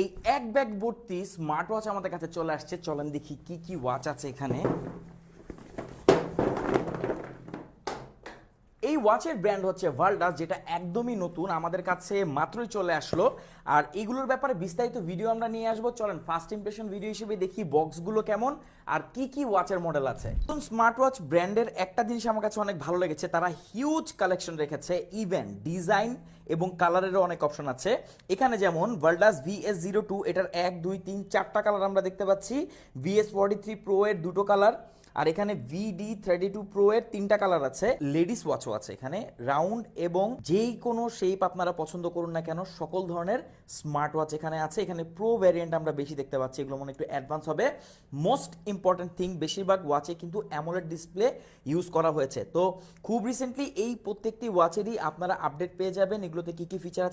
এই এক ব্যাগ ভর্তি স্মার্ট ওয়াচ আমাদের কাছে চলে আসছে। চলেন দেখি কি কি ওয়াচ আছে এখানে। এই ওয়াচের ব্র্যান্ড হচ্ছে ভাল্টাস, যেটা একদমই নতুন, আমাদের কাছে মাত্রই চলে আসলো। আর এইগুলোর ব্যাপারে বিস্তারিত ভিডিও আমরা নিয়ে আসবো। চলেন ফার্স্ট ইমপ্রেশন ভিডিও হিসেবে দেখি বক্সগুলো কেমন আর কি কি ওয়াচের মডেল আছে। নতুন স্মার্ট ওয়াচ ব্র্যান্ডের একটা জিনিস আমার কাছে অনেক ভালো লেগেছে, তারা হিউজ কালেকশন রেখেছে, ইভেন ডিজাইন এবং কালারেরও অনেক অপশন আছে এখানে। যেমন ভাল্টাস VS02, এটার 1 2 3 4টা কালার আমরা দেখতে পাচ্ছি। VS43 প্রো এর 2টো কালার, আর এখানে VD32 প্রো এর 3টা কালার আছে। লেডিস ওয়াচও আছে এখানে, রাউন্ড এবং যেই কোনো শেপ আপনারা পছন্দ করুন না কেন সকল ধরনের স্মার্ট ওয়াচ এখানে আছে। এখানে প্রো ভ্যারিয়েন্ট আমরা বেশি দেখতে পাচ্ছি, এগুলো মনে একটু অ্যাডভান্স হবে। মোস্ট ইম্পর্টেন্ট থিং, বেশিরভাগ ওয়াচে কিন্তু অ্যামোলেড ডিসপ্লে ইউজ করা হয়েছে। তো খুব রিসেন্টলি এই প্রত্যেকটি ওয়াচেরই আপনারা আপডেট পেয়ে যাবেন, এগুলোতে কি কি ফিচার